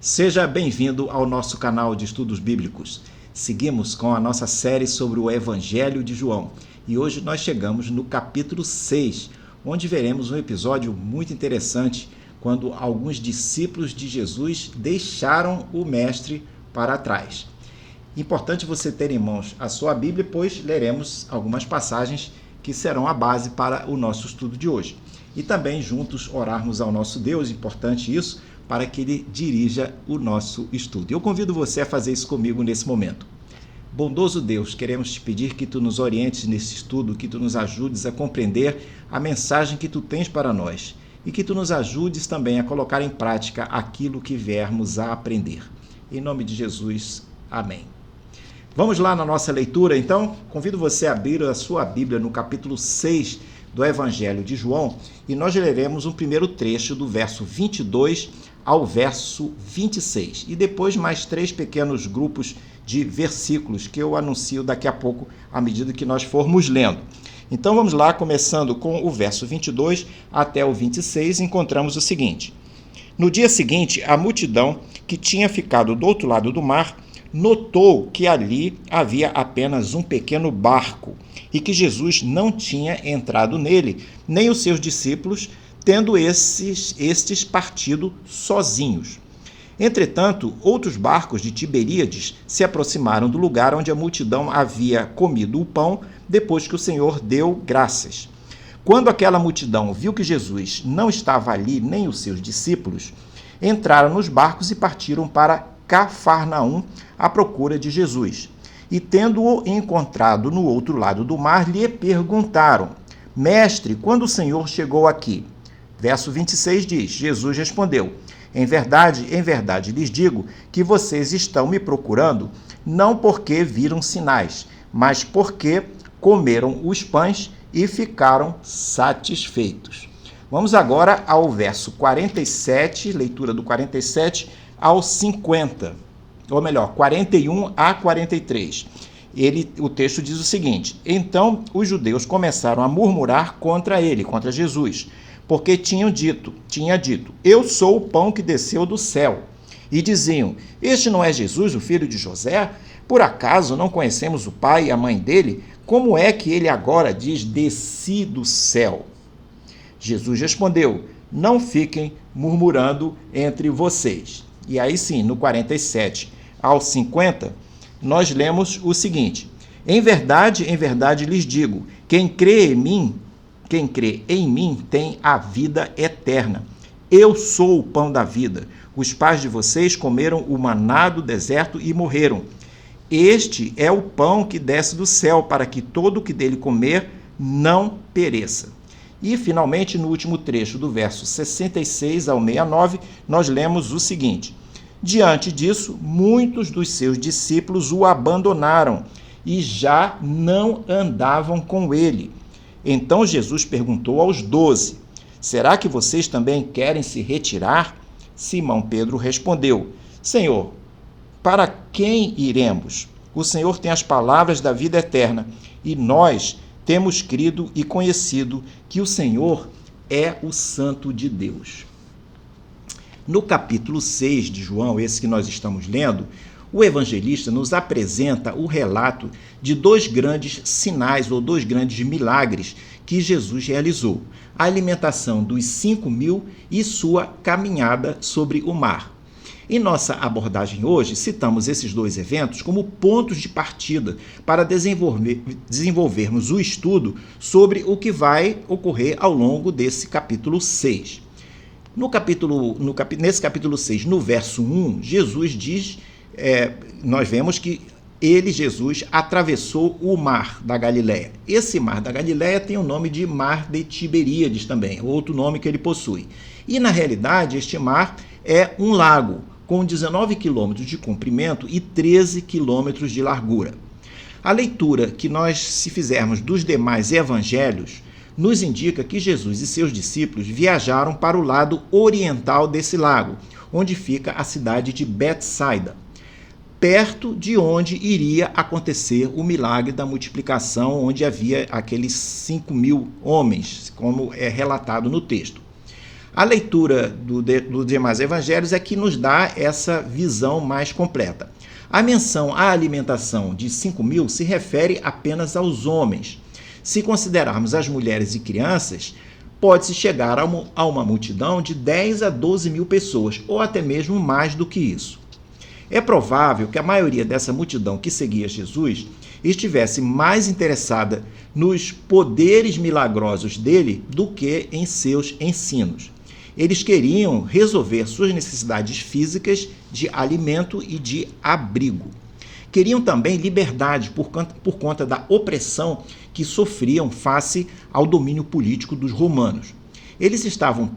Seja bem-vindo ao nosso canal de estudos bíblicos. Seguimos com a nossa série sobre o Evangelho de João e hoje nós chegamos no capítulo 6, onde veremos um episódio muito interessante quando alguns discípulos de Jesus deixaram o Mestre para trás. Importante você ter em mãos a sua Bíblia, pois leremos algumas passagens que serão a base para o nosso estudo de hoje. E também juntos orarmos ao nosso Deus, importante isso, para que Ele dirija o nosso estudo. Eu convido você a fazer isso comigo nesse momento. Bondoso Deus, queremos te pedir que Tu nos orientes nesse estudo, que Tu nos ajudes a compreender a mensagem que Tu tens para nós e que Tu nos ajudes também a colocar em prática aquilo que viermos a aprender. Em nome de Jesus, amém. Vamos lá na nossa leitura, então? Convido você a abrir a sua Bíblia no capítulo 6 do Evangelho de João e nós leremos um primeiro trecho do verso 22 ao verso 26 e depois mais 3 pequenos grupos de versículos que eu anuncio daqui a pouco à medida que nós formos lendo. Então vamos lá, começando com o verso 22 até o 26, encontramos o seguinte: No dia seguinte, a multidão que tinha ficado do outro lado do mar notou que ali havia apenas um pequeno barco e que Jesus não tinha entrado nele, nem os seus discípulos, tendo estes partido sozinhos. Entretanto, outros barcos de Tiberíades se aproximaram do lugar onde a multidão havia comido o pão depois que o Senhor deu graças. Quando aquela multidão viu que Jesus não estava ali, nem os seus discípulos, entraram nos barcos e partiram para Cafarnaum à procura de Jesus. E tendo-o encontrado no outro lado do mar, lhe perguntaram: Mestre, quando o Senhor chegou aqui? Verso 26 diz: Jesus respondeu: em verdade lhes digo que vocês estão me procurando, não porque viram sinais, mas porque comeram os pães e ficaram satisfeitos. Vamos agora ao verso 47, leitura do 47 ao 50, ou melhor, 41 a 43. O texto diz o seguinte: Então os judeus começaram a murmurar contra ele, contra Jesus, porque tinha dito, eu sou o pão que desceu do céu. E diziam, este não é Jesus, o filho de José? Por acaso não conhecemos o pai e a mãe dele? Como é que ele agora diz, desci do céu? Jesus respondeu, não fiquem murmurando entre vocês. E aí sim, no 47 ao 50, nós lemos o seguinte: em verdade lhes digo, quem crê em mim tem a vida eterna. Eu sou o pão da vida. Os pais de vocês comeram o maná do deserto e morreram. Este é o pão que desce do céu, para que todo o que dele comer não pereça. E, finalmente, no último trecho do verso 66 ao 69, nós lemos o seguinte: Diante disso, muitos dos seus discípulos o abandonaram e já não andavam com ele. Então Jesus perguntou aos 12, será que vocês também querem se retirar? Simão Pedro respondeu, Senhor, para quem iremos? O Senhor tem as palavras da vida eterna e nós temos crido e conhecido que o Senhor é o Santo de Deus. No capítulo 6 de João, esse que nós estamos lendo, o evangelista nos apresenta o relato de 2 grandes sinais ou 2 grandes milagres que Jesus realizou: a alimentação dos 5.000 e sua caminhada sobre o mar. Em nossa abordagem hoje, citamos esses 2 eventos como pontos de partida para desenvolvermos o estudo sobre o que vai ocorrer ao longo desse capítulo 6. Nesse capítulo 6, no verso 1, Jesus diz, nós vemos que Jesus, atravessou o mar da Galileia. Esse mar da Galileia tem o nome de Mar de Tiberíades também, outro nome que ele possui. E, na realidade, este mar é um lago, com 19 quilômetros de comprimento e 13 quilômetros de largura. A leitura que nós, se fizermos dos demais evangelhos, nos indica que Jesus e seus discípulos viajaram para o lado oriental desse lago, onde fica a cidade de Betsaida, perto de onde iria acontecer o milagre da multiplicação, onde havia aqueles 5.000 homens, como é relatado no texto. A leitura dos demais evangelhos é que nos dá essa visão mais completa. A menção à alimentação de 5.000 se refere apenas aos homens. Se considerarmos as mulheres e crianças, pode-se chegar a uma multidão de 10 a 12 mil pessoas, ou até mesmo mais do que isso. É provável que a maioria dessa multidão que seguia Jesus estivesse mais interessada nos poderes milagrosos dele do que em seus ensinos. Eles queriam resolver suas necessidades físicas de alimento e de abrigo. Queriam também liberdade por conta da opressão que sofriam face ao domínio político dos romanos. Eles estavam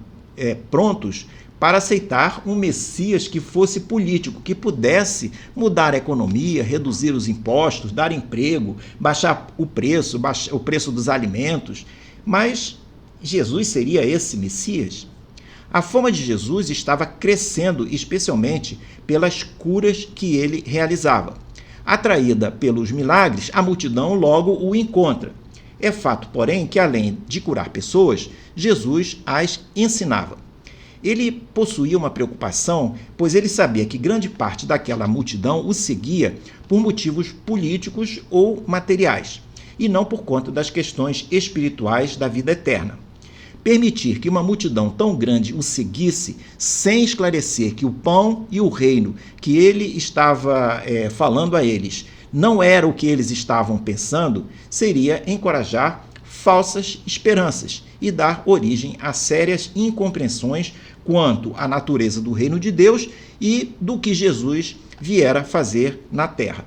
prontos para aceitar um Messias que fosse político, que pudesse mudar a economia, reduzir os impostos, dar emprego, baixar o preço dos alimentos. Mas Jesus seria esse Messias? A fama de Jesus estava crescendo, especialmente pelas curas que ele realizava. Atraída pelos milagres, a multidão logo o encontra. É fato, porém, que além de curar pessoas, Jesus as ensinava. Ele possuía uma preocupação, pois ele sabia que grande parte daquela multidão o seguia por motivos políticos ou materiais, e não por conta das questões espirituais da vida eterna. Permitir que uma multidão tão grande o seguisse sem esclarecer que o pão e o reino que ele estava falando a eles não era o que eles estavam pensando, seria encorajar falsas esperanças e dar origem a sérias incompreensões quanto à natureza do reino de Deus e do que Jesus viera fazer na terra.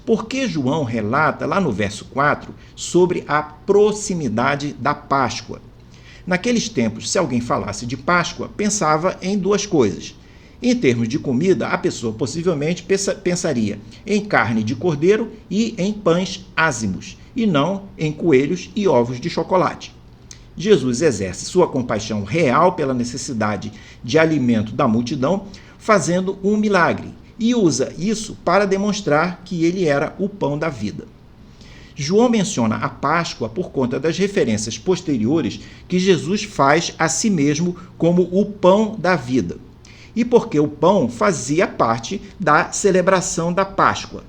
Porque João relata lá no verso 4 sobre a proximidade da Páscoa. Naqueles tempos, se alguém falasse de Páscoa, pensava em duas coisas. Em termos de comida, a pessoa possivelmente pensaria em carne de cordeiro e em pães ázimos, e não em coelhos e ovos de chocolate. Jesus exerce sua compaixão real pela necessidade de alimento da multidão, fazendo um milagre, e usa isso para demonstrar que ele era o pão da vida. João menciona a Páscoa por conta das referências posteriores que Jesus faz a si mesmo como o pão da vida, e porque o pão fazia parte da celebração da Páscoa.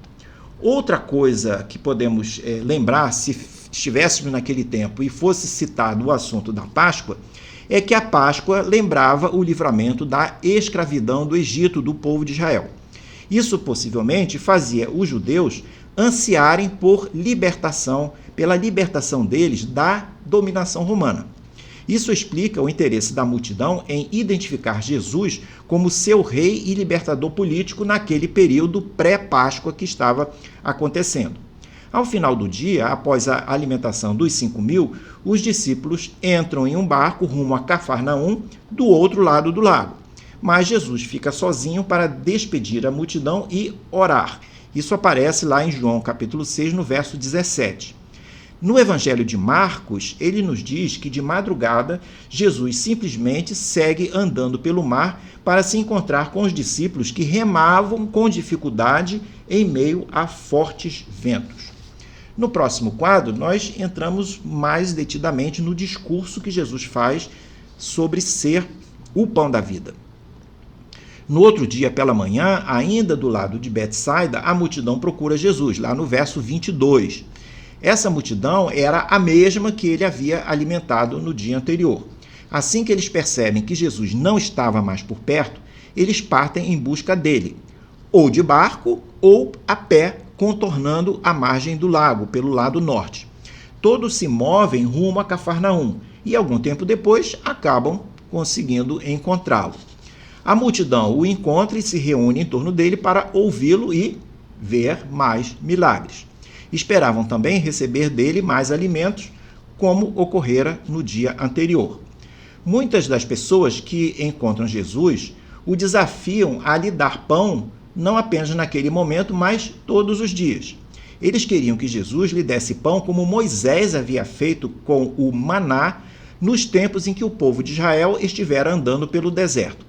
Outra coisa que podemos lembrar, se estivéssemos naquele tempo e fosse citado o assunto da Páscoa, é que a Páscoa lembrava o livramento da escravidão do Egito do povo de Israel. Isso possivelmente fazia os judeus ansiarem por libertação, pela libertação deles da dominação romana. Isso explica o interesse da multidão em identificar Jesus como seu rei e libertador político naquele período pré-Páscoa que estava acontecendo. Ao final do dia, após a alimentação dos 5.000, os discípulos entram em um barco rumo a Cafarnaum, do outro lado do lago. Mas Jesus fica sozinho para despedir a multidão e orar. Isso aparece lá em João capítulo 6, no verso 17. No Evangelho de Marcos, ele nos diz que de madrugada, Jesus simplesmente segue andando pelo mar para se encontrar com os discípulos que remavam com dificuldade em meio a fortes ventos. No próximo quadro, nós entramos mais detidamente no discurso que Jesus faz sobre ser o pão da vida. No outro dia, pela manhã, ainda do lado de Betsaida, a multidão procura Jesus, lá no verso 22. Essa multidão era a mesma que ele havia alimentado no dia anterior. Assim que eles percebem que Jesus não estava mais por perto, eles partem em busca dele, ou de barco ou a pé, contornando a margem do lago, pelo lado norte. Todos se movem rumo a Cafarnaum e, algum tempo depois, acabam conseguindo encontrá-lo. A multidão o encontra e se reúne em torno dele para ouvi-lo e ver mais milagres. Esperavam também receber dele mais alimentos, como ocorrera no dia anterior. Muitas das pessoas que encontram Jesus o desafiam a lhe dar pão, não apenas naquele momento, mas todos os dias. Eles queriam que Jesus lhe desse pão como Moisés havia feito com o maná nos tempos em que o povo de Israel estivera andando pelo deserto.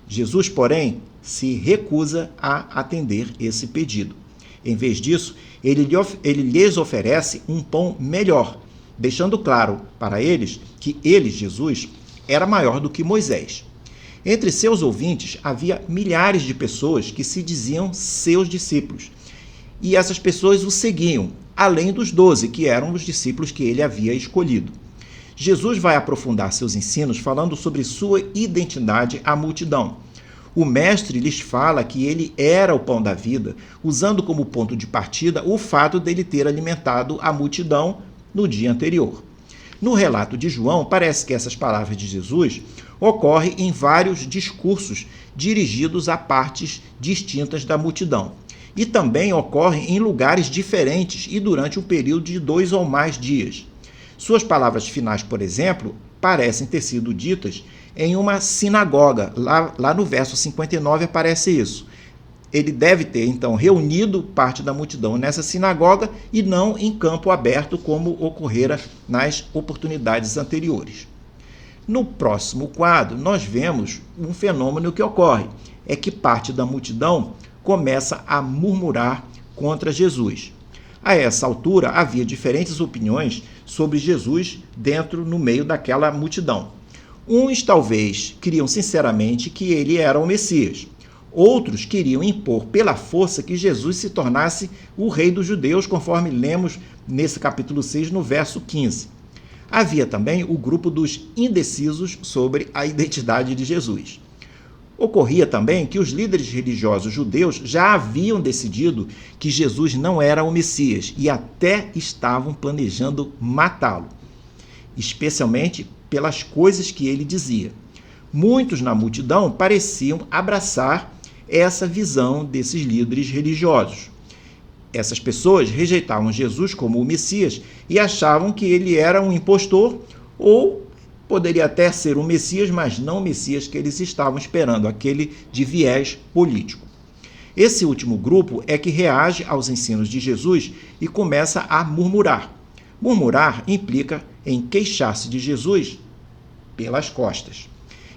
Jesus, porém, se recusa a atender esse pedido. Em vez disso, ele lhes oferece um pão melhor, deixando claro para eles que ele, Jesus, era maior do que Moisés. Entre seus ouvintes havia milhares de pessoas que se diziam seus discípulos. E essas pessoas o seguiam, além dos 12, que eram os discípulos que ele havia escolhido. Jesus vai aprofundar seus ensinos falando sobre sua identidade à multidão. O mestre lhes fala que ele era o pão da vida, usando como ponto de partida o fato dele ter alimentado a multidão no dia anterior. No relato de João, parece que essas palavras de Jesus ocorrem em vários discursos dirigidos a partes distintas da multidão. E também ocorrem em lugares diferentes e durante um período de 2 ou mais dias. Suas palavras finais, por exemplo, parecem ter sido ditas em uma sinagoga. Lá no verso 59 aparece isso. Ele deve ter, então, reunido parte da multidão nessa sinagoga e não em campo aberto, como ocorrera nas oportunidades anteriores. No próximo quadro, nós vemos um fenômeno que ocorre. É que parte da multidão começa a murmurar contra Jesus. A essa altura, havia diferentes opiniões sobre Jesus no meio daquela multidão. Uns talvez criam sinceramente que ele era o Messias. Outros queriam impor pela força que Jesus se tornasse o rei dos judeus, conforme lemos nesse capítulo 6, no verso 15. Havia também o grupo dos indecisos sobre a identidade de Jesus. Ocorria também que os líderes religiosos judeus já haviam decidido que Jesus não era o Messias e até estavam planejando matá-lo, especialmente pelas coisas que ele dizia. Muitos na multidão pareciam abraçar essa visão desses líderes religiosos. Essas pessoas rejeitavam Jesus como o Messias e achavam que ele era um impostor ou poderia até ser um Messias, mas não o Messias que eles estavam esperando, aquele de viés político. Esse último grupo é que reage aos ensinos de Jesus e começa a murmurar. Murmurar implica em queixar-se de Jesus pelas costas.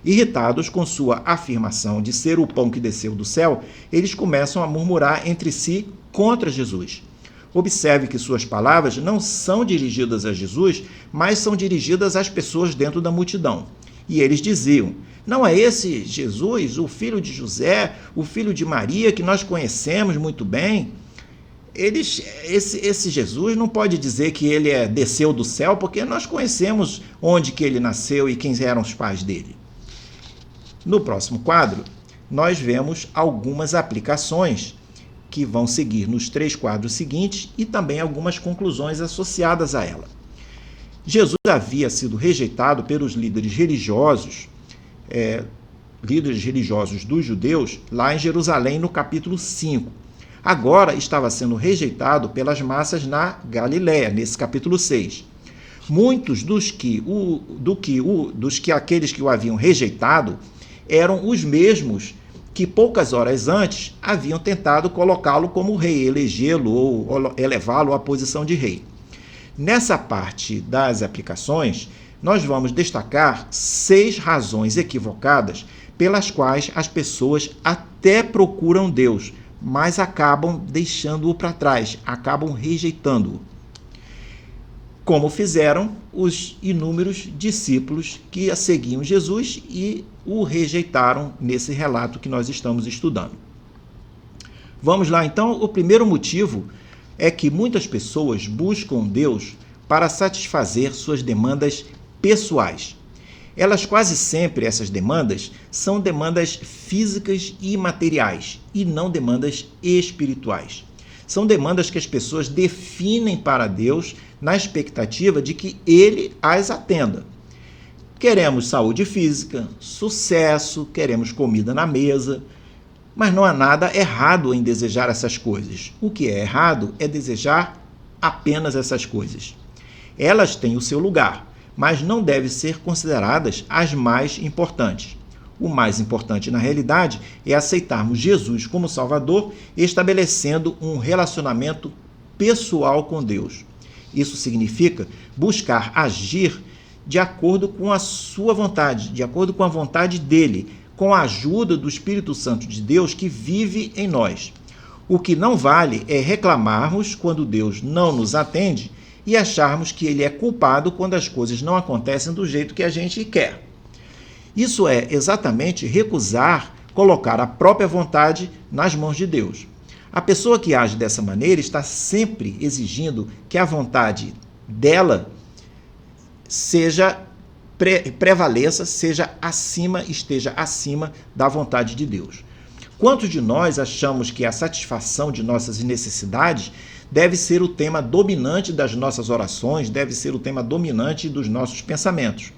Irritados com sua afirmação de ser o pão que desceu do céu, eles começam a murmurar entre si contra Jesus. Observe que suas palavras não são dirigidas a Jesus, mas são dirigidas às pessoas dentro da multidão. E eles diziam: não é esse Jesus, o filho de José, o filho de Maria, que nós conhecemos muito bem? Esse Jesus não pode dizer que ele desceu do céu, porque nós conhecemos onde que ele nasceu e quem eram os pais dele. No próximo quadro, nós vemos algumas aplicações que vão seguir nos 3 quadros seguintes e também algumas conclusões associadas a ela. Jesus havia sido rejeitado pelos líderes religiosos dos judeus, lá em Jerusalém, no capítulo 5. Agora estava sendo rejeitado pelas massas na Galiléia, nesse capítulo 6. Muitos aqueles que o haviam rejeitado eram os mesmos que poucas horas antes haviam tentado colocá-lo como rei, elegê-lo ou elevá-lo à posição de rei. Nessa parte das aplicações, nós vamos destacar 6 razões equivocadas pelas quais as pessoas até procuram Deus, mas acabam deixando-o para trás, acabam rejeitando-o, como fizeram os inúmeros discípulos que seguiam Jesus e o rejeitaram nesse relato que nós estamos estudando. Vamos lá, então. O primeiro motivo é que muitas pessoas buscam Deus para satisfazer suas demandas pessoais. Elas quase sempre, essas demandas, são demandas físicas e materiais, e não demandas espirituais. São demandas que as pessoas definem para Deus na expectativa de que Ele as atenda. Queremos saúde física, sucesso, queremos comida na mesa, mas não há nada errado em desejar essas coisas. O que é errado é desejar apenas essas coisas. Elas têm o seu lugar, mas não devem ser consideradas as mais importantes. O mais importante, na realidade, é aceitarmos Jesus como Salvador, estabelecendo um relacionamento pessoal com Deus. Isso significa buscar agir de acordo com a sua vontade, de acordo com a vontade dele, com a ajuda do Espírito Santo de Deus que vive em nós. O que não vale é reclamarmos quando Deus não nos atende e acharmos que ele é culpado quando as coisas não acontecem do jeito que a gente quer. Isso é exatamente recusar colocar a própria vontade nas mãos de Deus. A pessoa que age dessa maneira está sempre exigindo que a vontade dela prevaleça, esteja acima da vontade de Deus. Quantos de nós achamos que a satisfação de nossas necessidades deve ser o tema dominante das nossas orações, deve ser o tema dominante dos nossos pensamentos?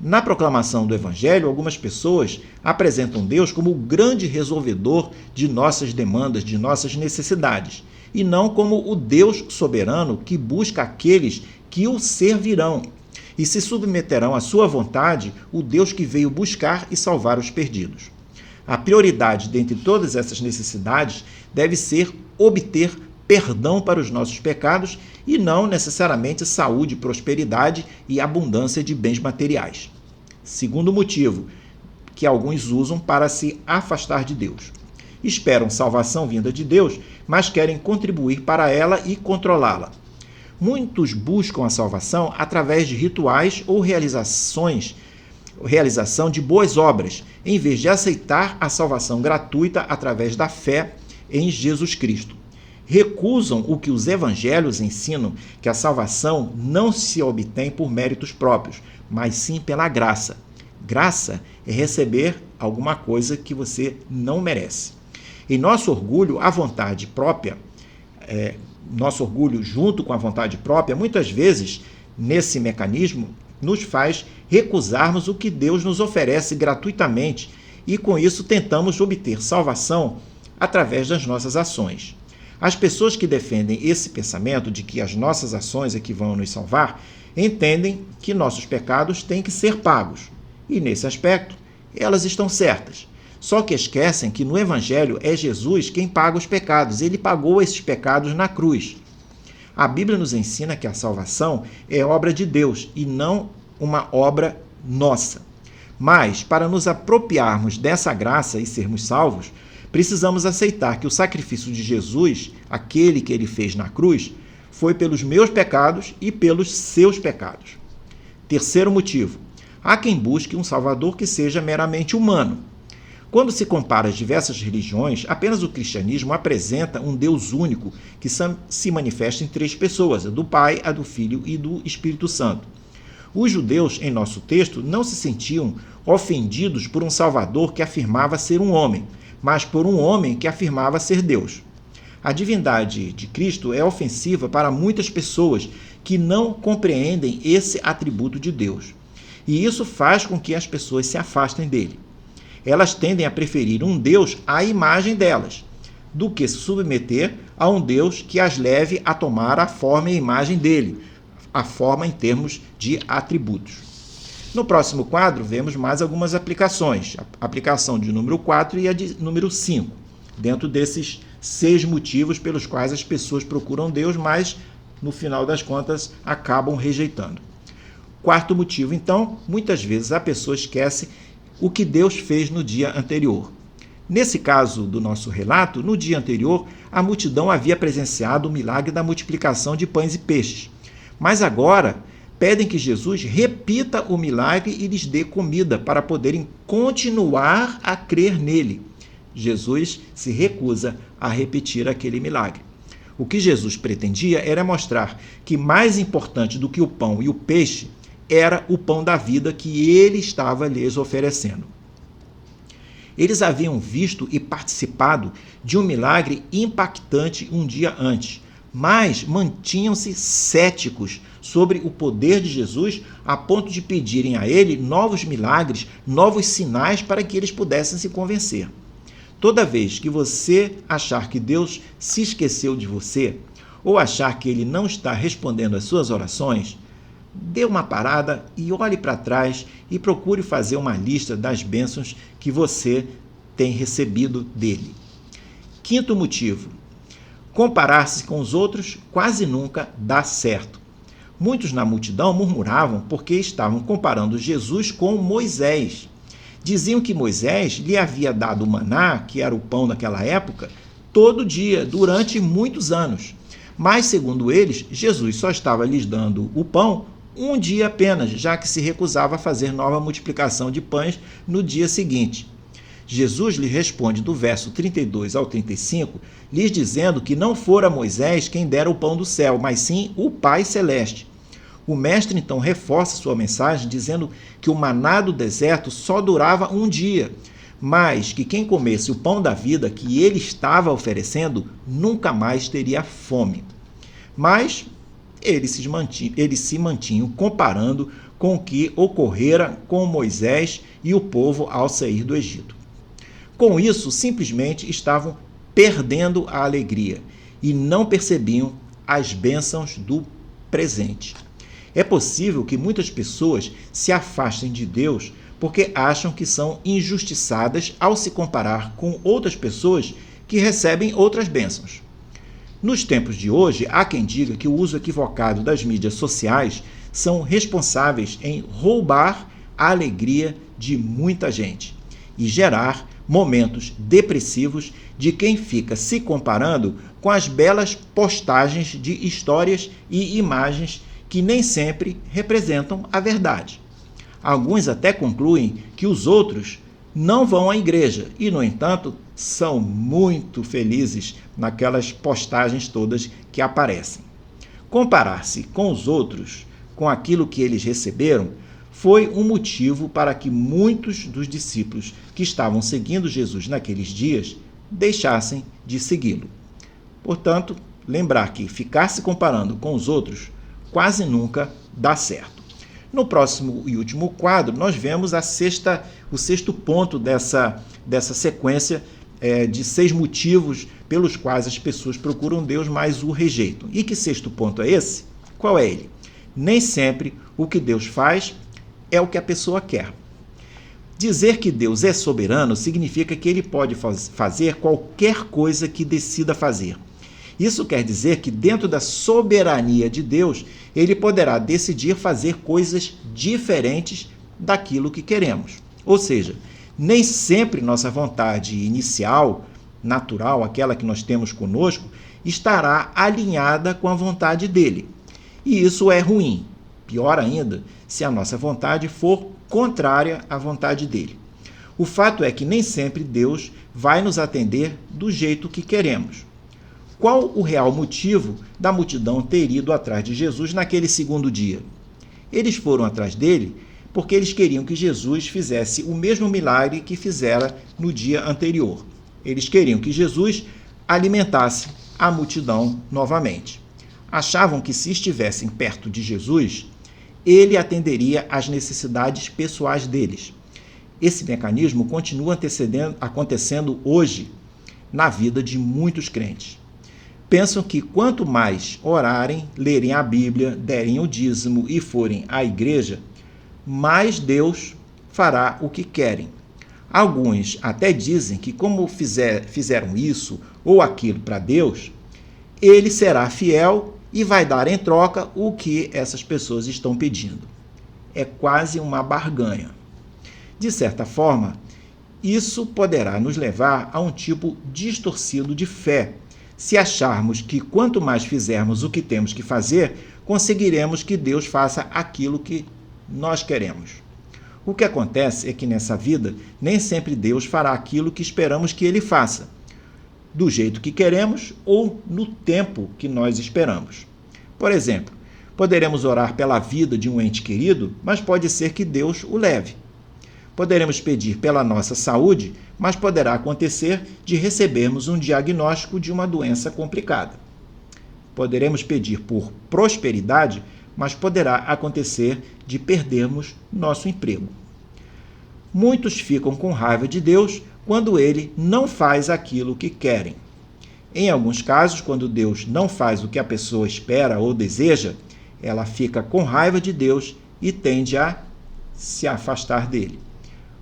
Na proclamação do Evangelho, algumas pessoas apresentam Deus como o grande resolvedor de nossas demandas, de nossas necessidades, e não como o Deus soberano que busca aqueles que o servirão e se submeterão à sua vontade, o Deus que veio buscar e salvar os perdidos. A prioridade dentre todas essas necessidades deve ser obter perdão para os nossos pecados e não necessariamente saúde, prosperidade e abundância de bens materiais. Segundo motivo que alguns usam para se afastar de Deus. Esperam salvação vinda de Deus, mas querem contribuir para ela e controlá-la. Muitos buscam a salvação através de rituais ou realização de boas obras, em vez de aceitar a salvação gratuita através da fé em Jesus Cristo. Recusam o que os evangelhos ensinam, que a salvação não se obtém por méritos próprios, mas sim pela graça. Graça é receber alguma coisa que você não merece. Em nosso orgulho, a vontade própria, nosso orgulho junto com a vontade própria, muitas vezes, nesse mecanismo, nos faz recusarmos o que Deus nos oferece gratuitamente e, com isso, tentamos obter salvação através das nossas ações. As pessoas que defendem esse pensamento de que as nossas ações é que vão nos salvar, entendem que nossos pecados têm que ser pagos. E, nesse aspecto, elas estão certas. Só que esquecem que no Evangelho é Jesus quem paga os pecados. Ele pagou esses pecados na cruz. A Bíblia nos ensina que a salvação é obra de Deus e não uma obra nossa. Mas, para nos apropriarmos dessa graça e sermos salvos, precisamos aceitar que o sacrifício de Jesus, aquele que ele fez na cruz, foi pelos meus pecados e pelos seus pecados. Terceiro motivo: há quem busque um Salvador que seja meramente humano. Quando se compara as diversas religiões, apenas o cristianismo apresenta um Deus único que se manifesta em três pessoas, a do Pai, a do Filho e do Espírito Santo. Os judeus, em nosso texto, não se sentiam ofendidos por um Salvador que afirmava ser um homem, mas por um homem que afirmava ser Deus. A divindade de Cristo é ofensiva para muitas pessoas que não compreendem esse atributo de Deus. E isso faz com que as pessoas se afastem dele. Elas tendem a preferir um Deus à imagem delas, do que se submeter a um Deus que as leve a tomar a forma e a imagem dele, a forma em termos de atributos. No próximo quadro, vemos mais algumas aplicações, a aplicação de número 4 e a de número 5, dentro desses 6 motivos pelos quais as pessoas procuram Deus, mas, no final das contas, acabam rejeitando. Quarto motivo, então, muitas vezes a pessoa esquece o que Deus fez no dia anterior. Nesse caso do nosso relato, no dia anterior, a multidão havia presenciado o milagre da multiplicação de pães e peixes. Mas agora, pedem que Jesus repita o milagre e lhes dê comida para poderem continuar a crer nele. Jesus se recusa a repetir aquele milagre. O que Jesus pretendia era mostrar que mais importante do que o pão e o peixe era o pão da vida que ele estava lhes oferecendo. Eles haviam visto e participado de um milagre impactante um dia antes, mas mantinham-se céticos sobre o poder de Jesus a ponto de pedirem a ele novos milagres, novos sinais para que eles pudessem se convencer. Toda vez que você achar que Deus se esqueceu de você, ou achar que ele não está respondendo às suas orações, dê uma parada e olhe para trás e procure fazer uma lista das bênçãos que você tem recebido dele. Quinto motivo: comparar-se com os outros quase nunca dá certo. Muitos na multidão murmuravam porque estavam comparando Jesus com Moisés. Diziam que Moisés lhe havia dado o maná, que era o pão naquela época, todo dia, durante muitos anos. Mas, segundo eles, Jesus só estava lhes dando o pão um dia apenas, já que se recusava a fazer nova multiplicação de pães no dia seguinte. Jesus lhe responde do verso 32 ao 35, lhes dizendo que não fora Moisés quem dera o pão do céu, mas sim o Pai Celeste. O mestre então reforça sua mensagem dizendo que o maná do deserto só durava um dia, mas que quem comesse o pão da vida que ele estava oferecendo nunca mais teria fome. Mas eles se mantinham comparando com o que ocorrera com Moisés e o povo ao sair do Egito. Com isso, simplesmente estavam perdendo a alegria e não percebiam as bênçãos do presente. É possível que muitas pessoas se afastem de Deus porque acham que são injustiçadas ao se comparar com outras pessoas que recebem outras bênçãos. Nos tempos de hoje, há quem diga que o uso equivocado das mídias sociais são responsáveis em roubar a alegria de muita gente e gerar momentos depressivos de quem fica se comparando com as belas postagens de histórias e imagens que nem sempre representam a verdade. Alguns até concluem que os outros não vão à igreja e, no entanto, são muito felizes naquelas postagens todas que aparecem. Comparar-se com os outros, com aquilo que eles receberam, foi um motivo para que muitos dos discípulos que estavam seguindo Jesus naqueles dias deixassem de segui-lo. Portanto, lembrar que ficar se comparando com os outros quase nunca dá certo. No próximo e último quadro, nós vemos o sexto ponto dessa sequência de 6 motivos pelos quais as pessoas procuram Deus, mas o rejeitam. E que sexto ponto é esse? Qual é ele? Nem sempre o que Deus faz é o que a pessoa quer. Dizer que Deus é soberano significa que ele pode fazer qualquer coisa que decida fazer. Isso quer dizer que dentro da soberania de Deus, ele poderá decidir fazer coisas diferentes daquilo que queremos. Ou seja, nem sempre nossa vontade inicial, natural, aquela que nós temos conosco, estará alinhada com a vontade dele. E isso é ruim. Pior ainda, se a nossa vontade for contrária à vontade dele. O fato é que nem sempre Deus vai nos atender do jeito que queremos. Qual o real motivo da multidão ter ido atrás de Jesus naquele segundo dia? Eles foram atrás dele porque eles queriam que Jesus fizesse o mesmo milagre que fizera no dia anterior. Eles queriam que Jesus alimentasse a multidão novamente. Achavam que se estivessem perto de Jesus, ele atenderia às necessidades pessoais deles. Esse mecanismo continua acontecendo hoje na vida de muitos crentes. Pensam que quanto mais orarem, lerem a Bíblia, derem o dízimo e forem à igreja, mais Deus fará o que querem. Alguns até dizem que como fizeram isso ou aquilo para Deus, ele será fiel e vai dar em troca o que essas pessoas estão pedindo. É quase uma barganha. De certa forma, isso poderá nos levar a um tipo distorcido de fé, se acharmos que quanto mais fizermos o que temos que fazer, conseguiremos que Deus faça aquilo que nós queremos. O que acontece é que nessa vida, nem sempre Deus fará aquilo que esperamos que ele faça, do jeito que queremos ou no tempo que nós esperamos. Por exemplo, poderemos orar pela vida de um ente querido, mas pode ser que Deus o leve. Poderemos pedir pela nossa saúde, mas poderá acontecer de recebermos um diagnóstico de uma doença complicada. Poderemos pedir por prosperidade, mas poderá acontecer de perdermos nosso emprego. Muitos ficam com raiva de Deus quando ele não faz aquilo que querem. Em alguns casos, quando Deus não faz o que a pessoa espera ou deseja, ela fica com raiva de Deus e tende a se afastar dele.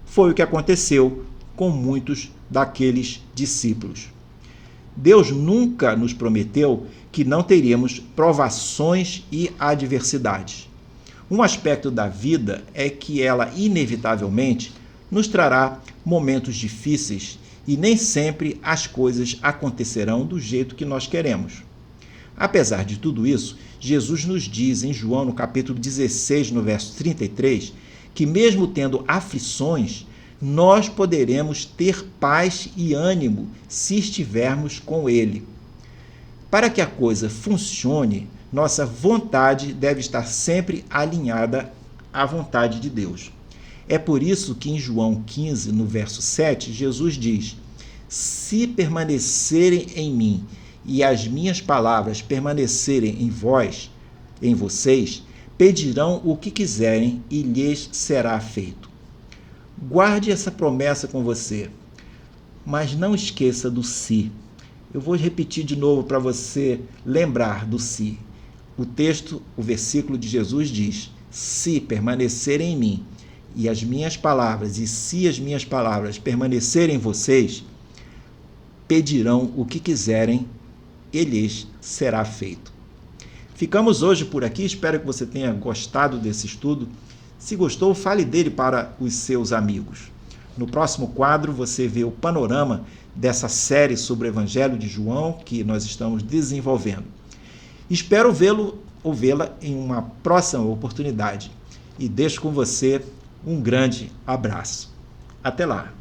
Foi o que aconteceu com muitos daqueles discípulos. Deus nunca nos prometeu que não teríamos provações e adversidades. Um aspecto da vida é que ela, inevitavelmente, nos trará momentos difíceis e nem sempre as coisas acontecerão do jeito que nós queremos. Apesar de tudo isso, Jesus nos diz em João, no capítulo 16, no verso 33, que mesmo tendo aflições, nós poderemos ter paz e ânimo se estivermos com Ele. Para que a coisa funcione, nossa vontade deve estar sempre alinhada à vontade de Deus. É por isso que em João 15, no verso 7, Jesus diz: se permanecerem em mim e as minhas palavras permanecerem em vocês, pedirão o que quiserem e lhes será feito. Guarde essa promessa com você, mas não esqueça do se. Eu vou repetir de novo para você lembrar do se. O versículo de Jesus diz: se permanecerem em mim e as minhas palavras, e se as minhas palavras permanecerem em vocês, pedirão o que quiserem e lhes será feito. Ficamos hoje por aqui, espero que você tenha gostado desse estudo. Se gostou, fale dele para os seus amigos. No próximo quadro, você vê o panorama dessa série sobre o Evangelho de João que nós estamos desenvolvendo. Espero vê-lo ou vê-la em uma próxima oportunidade. E deixo com você um grande abraço. Até lá!